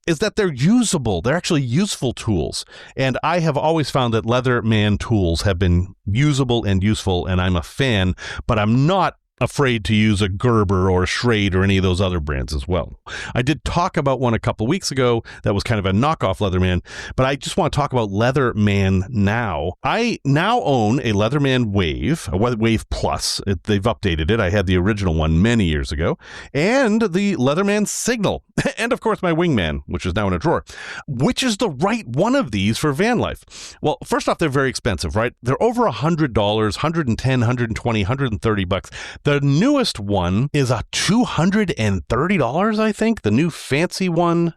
is that they're usable. They're actually useful tools. And I have always found that Leatherman tools have been usable and useful, and I'm a fan, but I'm not afraid to use a Gerber or a Schrade or any of those other brands as well. I did talk about one a couple weeks ago that was kind of a knockoff Leatherman, but I just want to talk about Leatherman now. I now own a Leatherman Wave, a Wave Plus. They've updated it. I had the original one many years ago, and the Leatherman Signal, and of course my Wingman, which is now in a drawer. Which is the right one of these for van life? Well, first off, they're very expensive, right? They're over $100, $110, $120, $130. The newest one is a $230, I think. The new fancy one,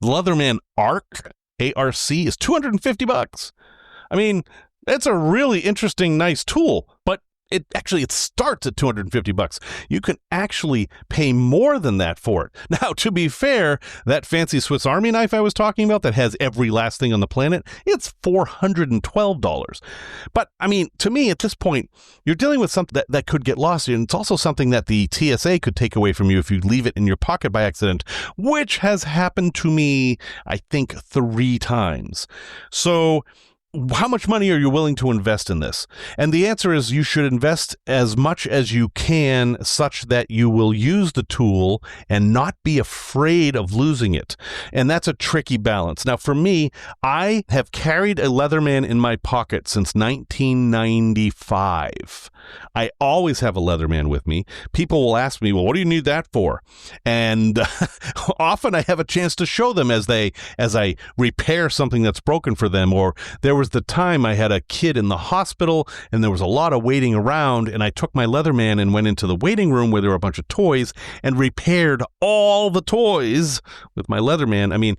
the Leatherman Arc, A-R-C, is $250. I mean, it's a really interesting, nice tool, but it starts at $250. You can actually pay more than that for it. Now, to be fair, that fancy Swiss Army knife I was talking about that has every last thing on the planet, it's $412. But I mean, to me at this point, you're dealing with something that could get lost, and it's also something that the TSA could take away from you if you leave it in your pocket by accident, which has happened to me, I think, 3 times. So how much money are you willing to invest in this? And the answer is you should invest as much as you can, such that you will use the tool and not be afraid of losing it. And that's a tricky balance. Now, for me, I have carried a Leatherman in my pocket since 1995. I always have a Leatherman with me. People will ask me, well, what do you need that for? And often I have a chance to show them as I repair something that's broken for them. Or there was the time I had a kid in the hospital and there was a lot of waiting around, and I took my Leatherman and went into the waiting room where there were a bunch of toys and repaired all the toys with my Leatherman. I mean,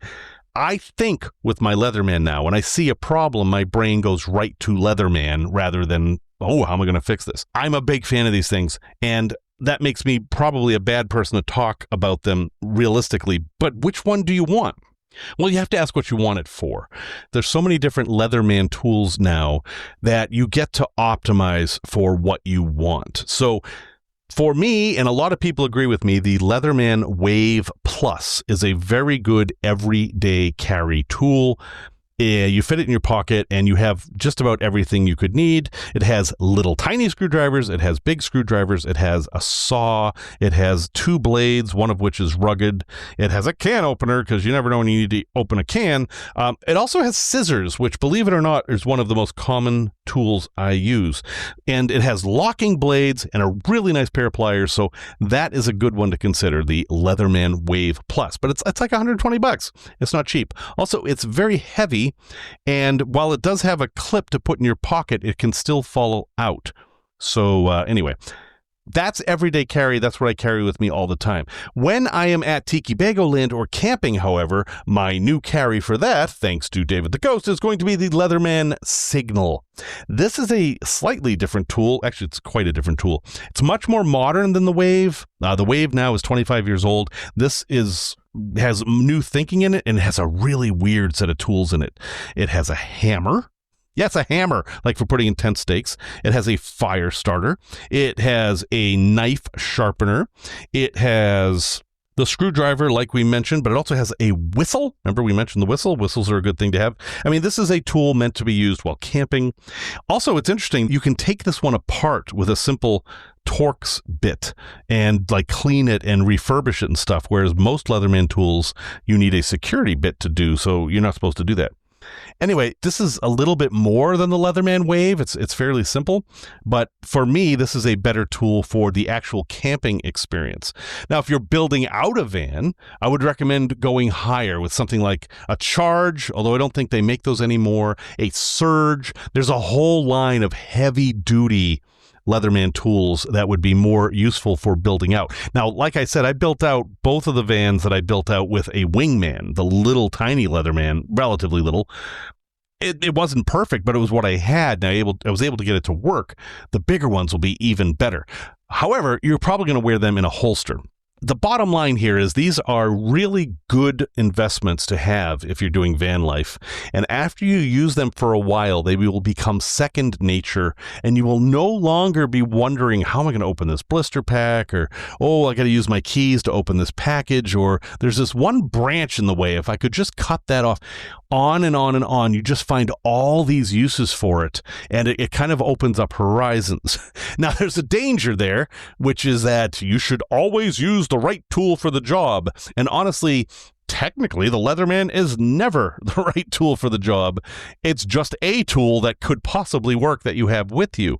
I think with my Leatherman now, when I see a problem, my brain goes right to Leatherman rather than, oh, how am I going to fix this? I'm a big fan of these things, and that makes me probably a bad person to talk about them realistically. But which one do you want? Well, you have to ask what you want it for. There's so many different Leatherman tools now that you get to optimize for what you want. So for me, and a lot of people agree with me, the Leatherman Wave Plus is a very good everyday carry tool. You fit it in your pocket and you have just about everything you could need. It has little tiny screwdrivers. It has big screwdrivers. It has a saw. It has 2 blades, one of which is rugged. It has a can opener because you never know when you need to open a can. It also has scissors, which, believe it or not, is one of the most common tools I use. And it has locking blades and a really nice pair of pliers. So that is a good one to consider, the Leatherman Wave Plus. But it's like $120. It's not cheap. Also, it's very heavy. And while it does have a clip to put in your pocket, it can still fall out. So anyway, that's everyday carry. That's what I carry with me all the time. When I am at Tiki Bago Land or camping, however, my new carry for that, thanks to David the Ghost, is going to be the Leatherman Signal. This is a slightly different tool. Actually, it's quite a different tool. It's much more modern than the Wave. The Wave now is 25 years old. This has new thinking in it, and it has a really weird set of tools in it. It has a hammer. Yeah, it's a hammer, like for putting in tent stakes. It has a fire starter. It has a knife sharpener. It has the screwdriver, like we mentioned, but it also has a whistle. Remember, we mentioned the whistle. Whistles are a good thing to have. I mean, this is a tool meant to be used while camping. Also, it's interesting. You can take this one apart with a simple Torx bit and like clean it and refurbish it and stuff, whereas most Leatherman tools, you need a security bit to do, so you're not supposed to do that. Anyway, this is a little bit more than the Leatherman Wave. It's fairly simple, but for me, this is a better tool for the actual camping experience. Now, if you're building out a van, I would recommend going higher with something like a Charge, although I don't think they make those anymore, a Surge. There's a whole line of heavy-duty Leatherman tools that would be more useful for building out. Now, like I said, I built out both of the vans that I built out with a wingman, the little tiny Leatherman, relatively little. It wasn't perfect, but it was what I had. I was able to get it to work. The bigger ones will be even better. However, you're probably going to wear them in a holster. The bottom line here is these are really good investments to have if you're doing van life. And after you use them for a while, they will become second nature, and you will no longer be wondering, how am I going to open this blister pack? Or, oh, I got to use my keys to open this package. Or there's this one branch in the way. If I could just cut that off. On and on and on. You just find all these uses for it, and it kind of opens up horizons. Now, there's a danger there, which is that you should always use the right tool for the job. And honestly, technically, the Leatherman is never the right tool for the job. It's just a tool that could possibly work that you have with you.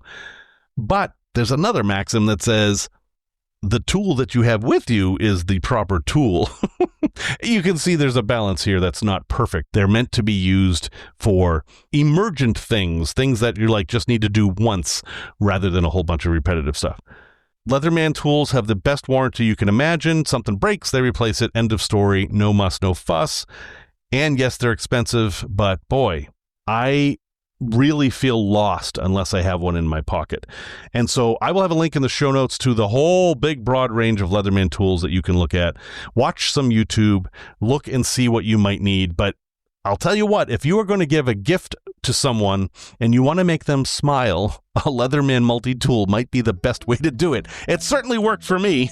But there's another maxim that says, the tool that you have with you is the proper tool. You can see there's a balance here that's not perfect. They're meant to be used for emergent things that you just need to do once rather than a whole bunch of repetitive stuff. Leatherman tools have the best warranty you can imagine. Something breaks, they replace it. End of story. No muss, no fuss. And yes, they're expensive, but boy, I really feel lost unless I have one in my pocket. And so I will have a link in the show notes to the whole big broad range of Leatherman tools that you can look at. Watch some YouTube, look and see what you might need. But I'll tell you what, if you are going to give a gift to someone and you want to make them smile, a Leatherman multi-tool might be the best way to do it. It certainly worked for me.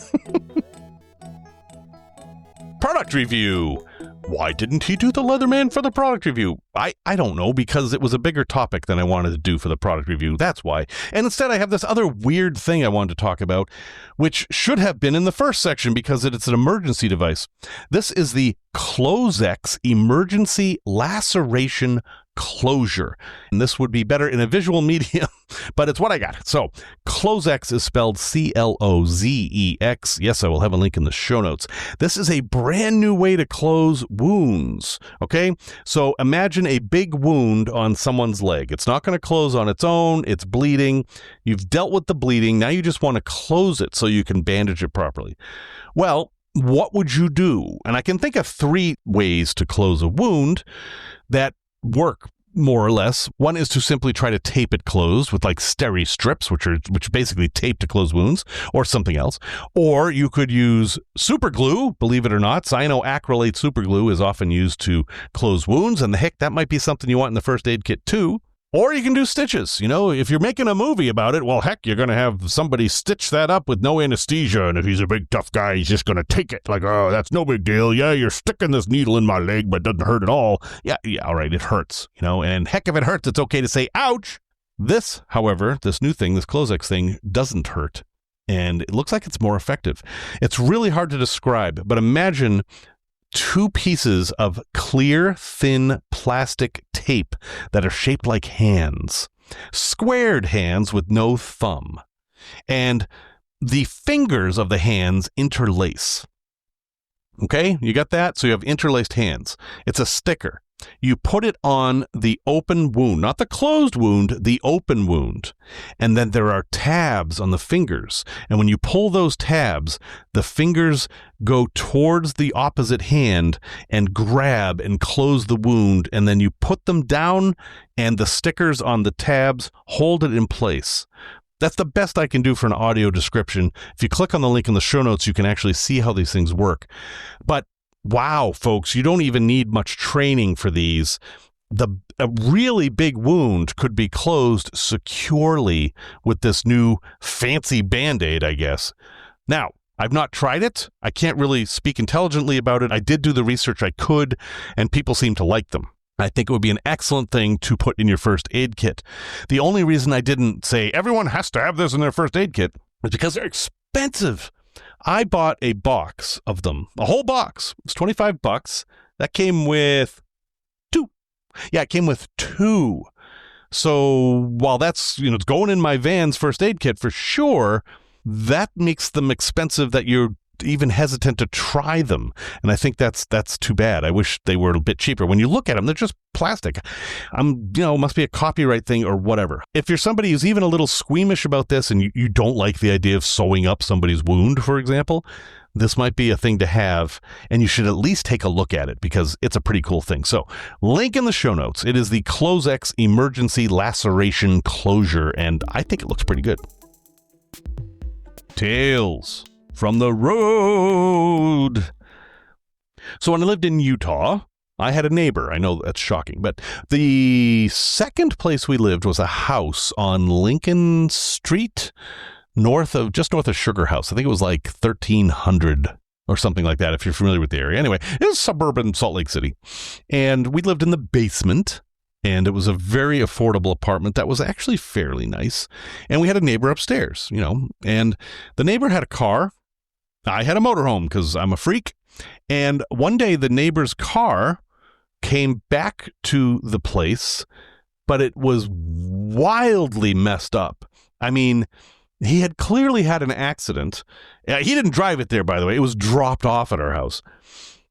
Product review. Why didn't he do the Leatherman for the product review? I don't know, because it was a bigger topic than I wanted to do for the product review. That's why. And instead, I have this other weird thing I wanted to talk about, which should have been in the first section because it's an emergency device. This is the Clozex Emergency Laceration Closure. And this would be better in a visual medium, but it's what I got. So Clozex is spelled Clozex. Yes, I will have a link in the show notes. This is a brand new way to close wounds. Okay, so imagine a big wound on someone's leg. It's not going to close on its own. It's bleeding. You've dealt with the bleeding. Now you just want to close it so you can bandage it properly. Well, what would you do? And I can think of 3 ways to close a wound that work more or less. One is to simply try to tape it closed with steri strips, which basically tape to close wounds, or something else. Or you could use super glue, believe it or not. Cyanoacrylate super glue is often used to close wounds, and that might be something you want in the first aid kit too. Or you can do stitches. If you're making a movie about it, well, heck, you're going to have somebody stitch that up with no anesthesia. And if he's a big tough guy, he's just going to take it oh, that's no big deal. Yeah, you're sticking this needle in my leg, but it doesn't hurt at all. Yeah, all right, it hurts, and heck, if it hurts, it's okay to say, ouch. This, however, this new thing, this Clozex thing, doesn't hurt. And it looks like it's more effective. It's really hard to describe, but imagine 2 pieces of clear, thin plastic tape that are shaped like hands, squared hands with no thumb, and the fingers of the hands interlace. Okay, you got that? So you have interlaced hands. It's a sticker. You put it on the open wound, not the closed wound, the open wound. And then there are tabs on the fingers. And when you pull those tabs, the fingers go towards the opposite hand and grab and close the wound. And then you put them down and the stickers on the tabs hold it in place. That's the best I can do for an audio description. If you click on the link in the show notes, you can actually see how these things work. But wow, folks, you don't even need much training for these. A really big wound could be closed securely with this new fancy Band-Aid, I guess. Now, I've not tried it. I can't really speak intelligently about it. I did do the research I could, and people seem to like them. I think it would be an excellent thing to put in your first aid kit. The only reason I didn't say everyone has to have this in their first aid kit is because they're expensive. I bought a box of them, a whole box. It's $25. That came with 2. Yeah, it came with 2. So while that's, it's going in my van's first aid kit for sure, that makes them expensive that you're even hesitant to try them. And I think that's too bad. I wish they were a bit cheaper. When you look at them, they're just plastic. Must be a copyright thing or whatever. If you're somebody who's even a little squeamish about this and you don't like the idea of sewing up somebody's wound, for example, this might be a thing to have, and you should at least take a look at it because it's a pretty cool thing. So, link in the show notes. It is the Clozex Emergency Laceration Closure, and I think it looks pretty good. Tales from the road. So when I lived in Utah, I had a neighbor. I know that's shocking, but the second place we lived was a house on Lincoln Street, just north of Sugar House. I think it was like 1300 or something like that, if you're familiar with the area. Anyway, it was suburban Salt Lake City. And we lived in the basement, and it was a very affordable apartment that was actually fairly nice. And we had a neighbor upstairs, and the neighbor had a car. I had a motorhome because I'm a freak. And one day the neighbor's car came back to the place, but it was wildly messed up. I mean, he had clearly had an accident. He didn't drive it there, by the way. It was dropped off at our house.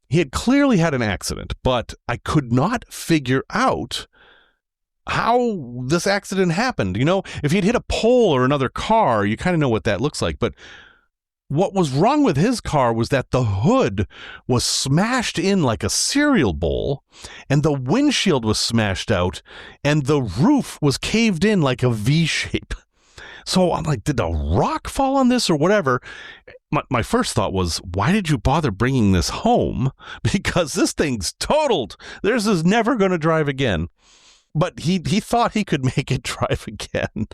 He had clearly had an accident, but I could not figure out how this accident happened. If he'd hit a pole or another car, you kind of know what that looks like. But what was wrong with his car was that the hood was smashed in like a cereal bowl, and the windshield was smashed out, and the roof was caved in like a V shape. So I'm like, did a rock fall on this or whatever? My first thought was, why did you bother bringing this home? Because this thing's totaled. This is never going to drive again. But he thought he could make it drive again.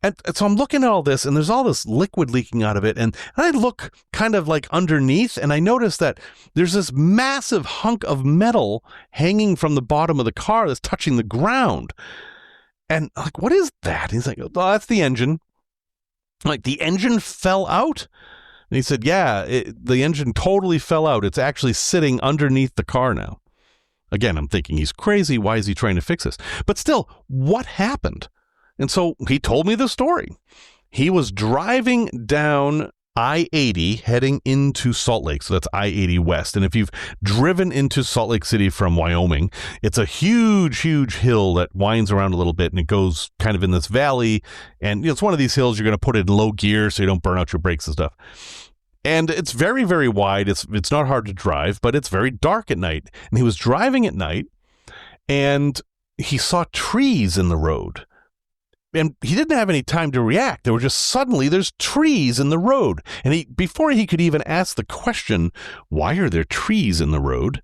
And so I'm looking at all this, and there's all this liquid leaking out of it. And I look kind of like underneath, and I notice that there's this massive hunk of metal hanging from the bottom of the car that's touching the ground. And I'm like, what is that? He's like, oh, that's the engine. Like, the engine fell out? And he said, yeah, the engine totally fell out. It's actually sitting underneath the car now. Again, I'm thinking he's crazy. Why is he trying to fix this? But still, what happened? And so he told me the story. He was driving down I-80 heading into Salt Lake. So that's I-80 West. And if you've driven into Salt Lake City from Wyoming, it's a huge, huge hill that winds around a little bit, and it goes kind of in this valley. And it's one of these hills you're going to put in low gear so you don't burn out your brakes and stuff. And it's very, very wide. It's not hard to drive, but it's very dark at night. And he was driving at night, and he saw trees in the road. And he didn't have any time to react. There were just suddenly there's trees in the road. And before he could even ask the question, why are there trees in the road?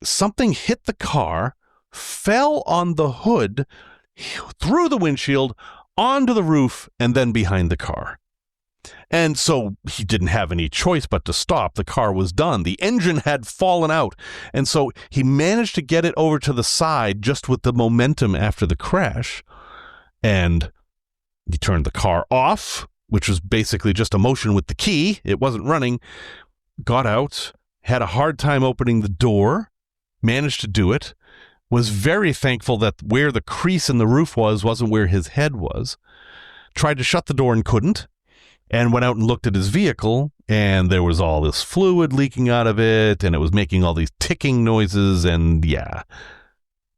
Something hit the car, fell on the hood, through the windshield, onto the roof, and then behind the car. And so he didn't have any choice but to stop. The car was done. The engine had fallen out. And so he managed to get it over to the side just with the momentum after the crash. And he turned the car off, which was basically just a motion with the key. It wasn't running. Got out, had a hard time opening the door, managed to do it, was very thankful that where the crease in the roof wasn't where his head was. Tried to shut the door and couldn't, and went out and looked at his vehicle, and there was all this fluid leaking out of it, and it was making all these ticking noises, and yeah.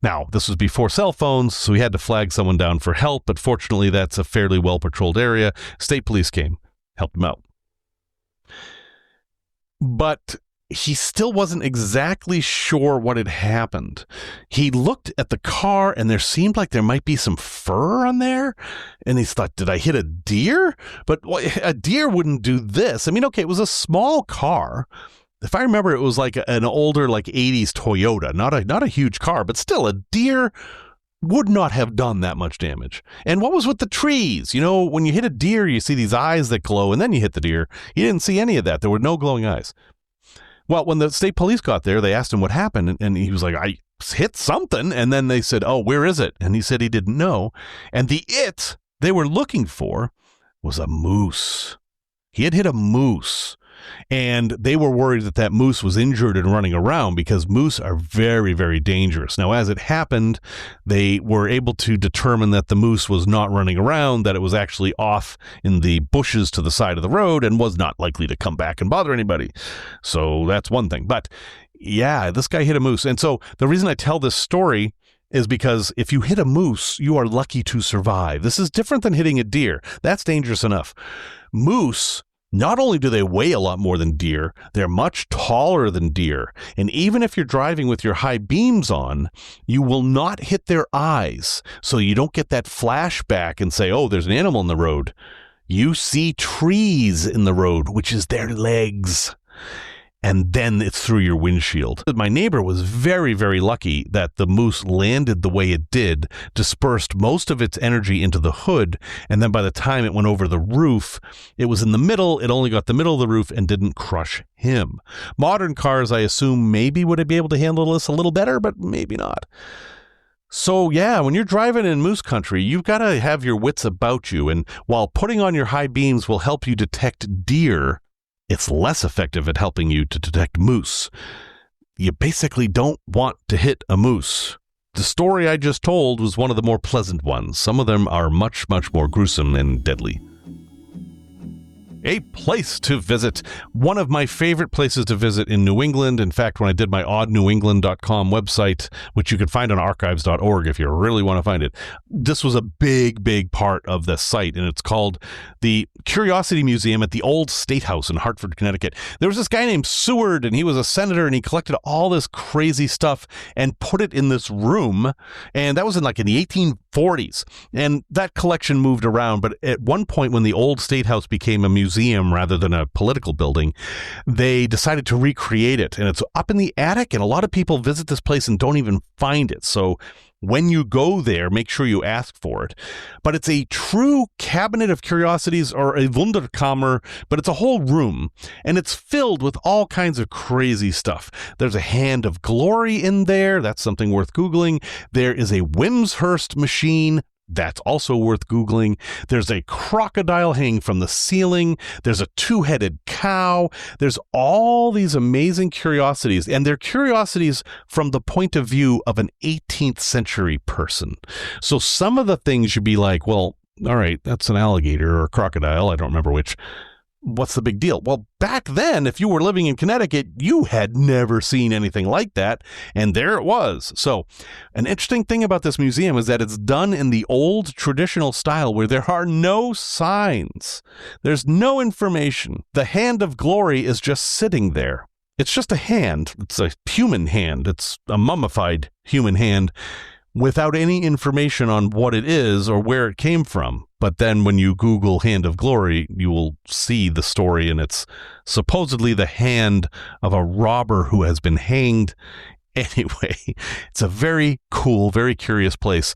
Now, this was before cell phones, so he had to flag someone down for help, but fortunately that's a fairly well-patrolled area. State police came, helped him out. But he still wasn't exactly sure what had happened. He looked at the car, and there seemed like there might be some fur on there, and he thought, did I hit a deer? But a deer wouldn't do this. I mean, okay, it was a small car. If I remember, it was like an older, like 80s Toyota, not a huge car, but still a deer would not have done that much damage. And what was with the trees? When you hit a deer, you see these eyes that glow, and then you hit the deer. You didn't see any of that. There were no glowing eyes. Well, when the state police got there, they asked him what happened, and he was like, I hit something. And then they said, oh, where is it? And he said he didn't know. And they were looking for was a moose. He had hit a moose. And they were worried that that moose was injured and running around because moose are very, very dangerous. Now, as it happened, they were able to determine that the moose was not running around, that it was actually off in the bushes to the side of the road and was not likely to come back and bother anybody. So that's one thing. But yeah, this guy hit a moose. And so the reason I tell this story is because if you hit a moose, you are lucky to survive. This is different than hitting a deer. That's dangerous enough. Moose, not only do they weigh a lot more than deer, they're much taller than deer. And even if you're driving with your high beams on, you will not hit their eyes. So you don't get that flashback and say, oh, there's an animal in the road. You see trees in the road, which is their legs. And then it's through your windshield. My neighbor was very, very lucky that the moose landed the way it did, dispersed most of its energy into the hood, and then by the time it went over the roof, it was in the middle, it only got the middle of the roof and didn't crush him. Modern cars, I assume, maybe would be able to handle this a little better, but maybe not. So yeah, when you're driving in moose country, you've got to have your wits about you, and while putting on your high beams will help you detect deer, it's less effective at helping you to detect moose. You basically don't want to hit a moose. The story I just told was one of the more pleasant ones. Some of them are much, much more gruesome and deadly. A place to visit. One of my favorite places to visit in New England. In fact, when I did my oddnewengland.com website, which you can find on archives.org if you really want to find it, this was a big, big part of the site, and it's called the Curiosity Museum at the Old State House in Hartford, Connecticut. There was this guy named Seward, and he was a senator, and he collected all this crazy stuff and put it in this room, and that was in the 1840s, and that collection moved around, but at one point when the Old State House became a museum rather than a political building, they decided to recreate it, and it's up in the attic, and a lot of people visit this place and don't even find it. So when you go there, make sure you ask for it. But it's a true cabinet of curiosities, or a Wunderkammer, but it's a whole room, and it's filled with all kinds of crazy stuff. There's a hand of glory in there. That's something worth Googling. There is a Wimshurst machine. That's also worth Googling. There's a crocodile hanging from the ceiling. There's a two-headed cow. There's all these amazing curiosities, and they're curiosities from the point of view of an 18th century person. So some of the things you'd be like, well, all right, that's an alligator or a crocodile. I don't remember which. What's the big deal? Well, back then, if you were living in Connecticut, you had never seen anything like that, and there it was. So an interesting thing about this museum is that it's done in the old traditional style where there are no signs. There's no information. The hand of glory is just sitting there. It's just a hand. It's a human hand. It's a mummified human hand without any information on what it is or where it came from. But then when you Google Hand of Glory, you will see the story, and it's supposedly the hand of a robber who has been hanged. Anyway, it's a very cool, very curious place.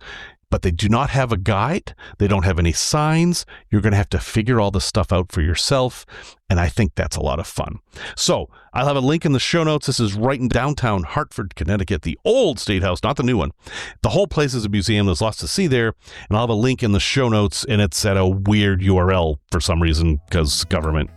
But they do not have a guide. They don't have any signs. You're going to have to figure all this stuff out for yourself. And I think that's a lot of fun. So I'll have a link in the show notes. This is right in downtown Hartford, Connecticut, the old State House, not the new one. The whole place is a museum. There's lots to see there. And I'll have a link in the show notes, and it's at a weird URL for some reason, because government,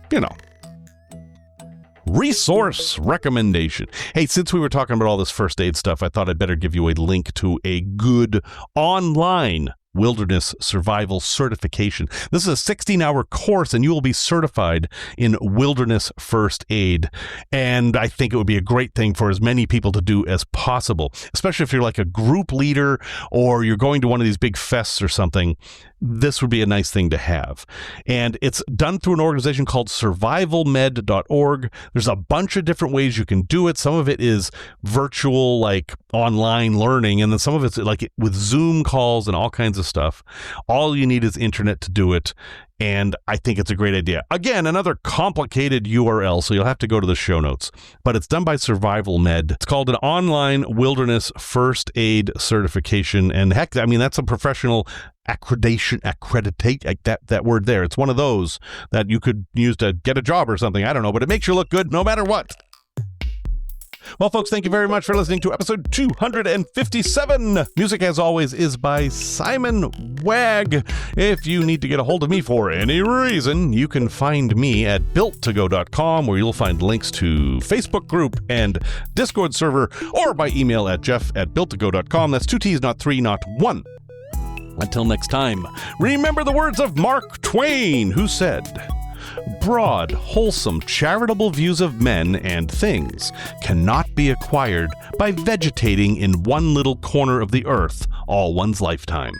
Resource recommendation. Hey, since we were talking about all this first aid stuff, I thought I'd better give you a link to a good online wilderness survival certification. This is a 16-hour course, and you will be certified in wilderness first aid. And I think it would be a great thing for as many people to do as possible, especially if you're like a group leader or you're going to one of these big fests or something. This would be a nice thing to have. And it's done through an organization called survivalmed.org. There's a bunch of different ways you can do it. Some of it is virtual, like online learning, and then some of it's like with Zoom calls and all kinds of stuff. All you need is internet to do it. And I think it's a great idea. Again, another complicated URL, so you'll have to go to the show notes. But it's done by Survival Med. It's called an online wilderness first aid certification. And heck, I mean, that's a professional accreditate, that word there. It's one of those that you could use to get a job or something. I don't know, but it makes you look good no matter what. Well, folks, thank you very much for listening to episode 257. Music, as always, is by Simon Wagg. If you need to get a hold of me for any reason, you can find me at builttogo.com, where you'll find links to Facebook group and Discord server, or by email at jeff@builttogo.com. That's 2 T's, not 3, not 1. Until next time, remember the words of Mark Twain, who said, "Broad, wholesome, charitable views of men and things cannot be acquired by vegetating in one little corner of the earth all one's lifetime."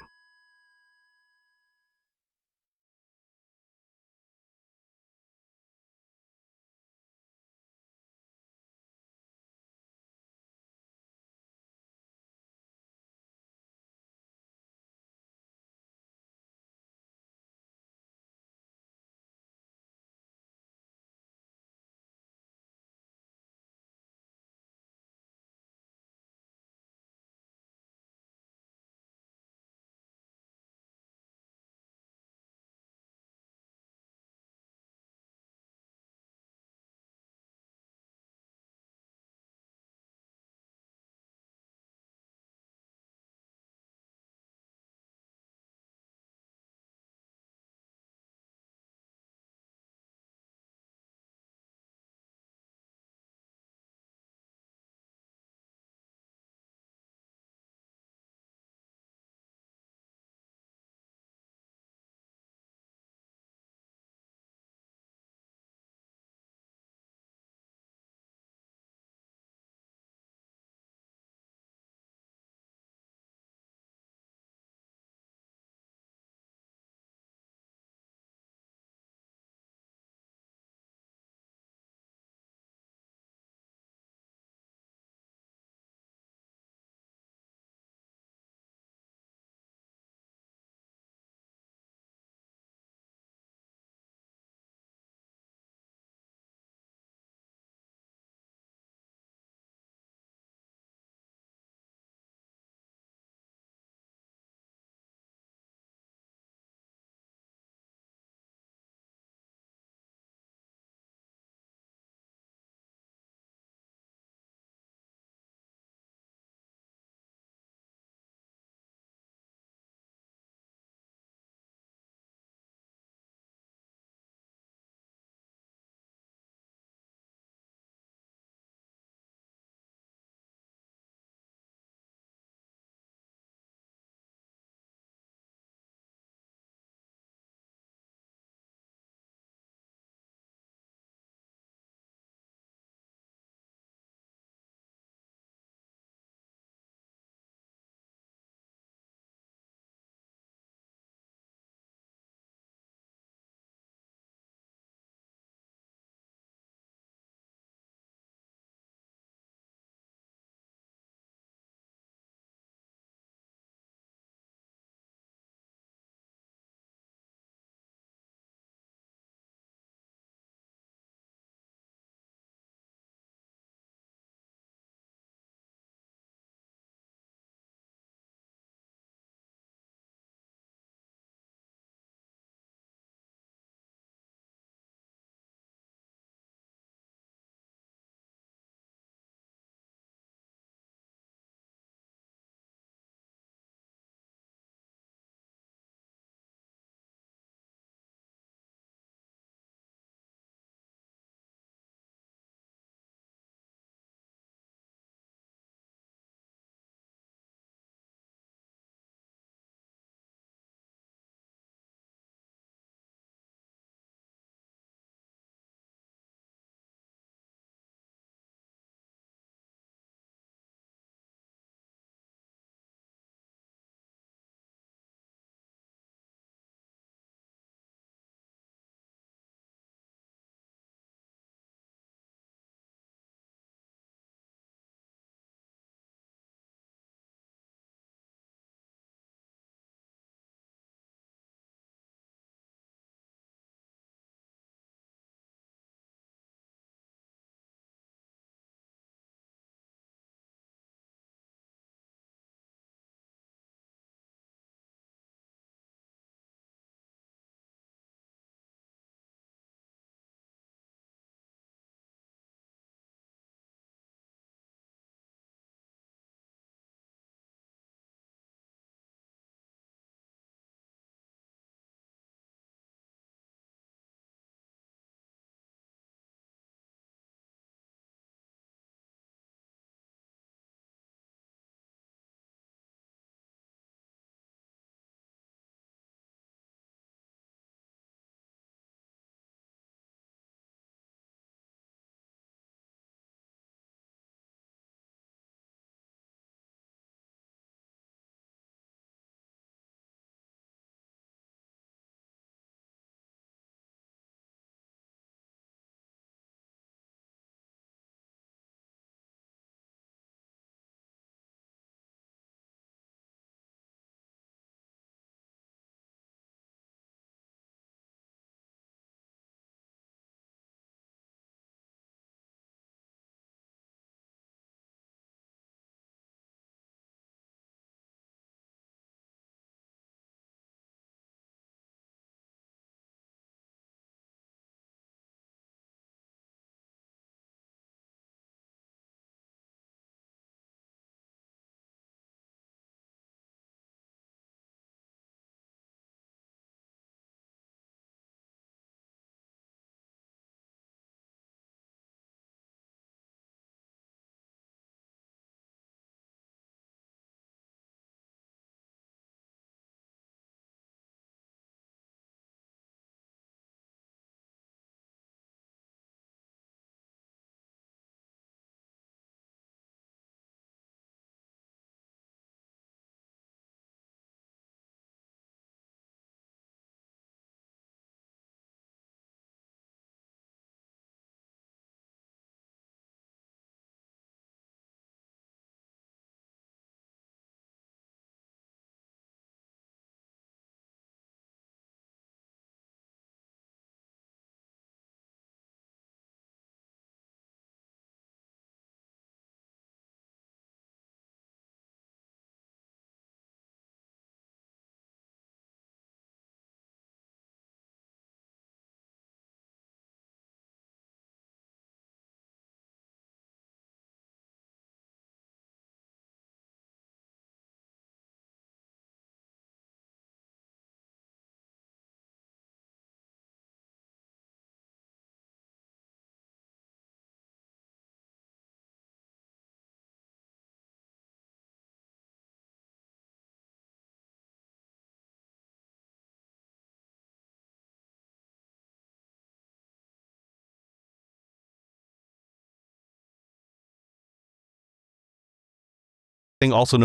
also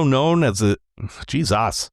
known as Jesus.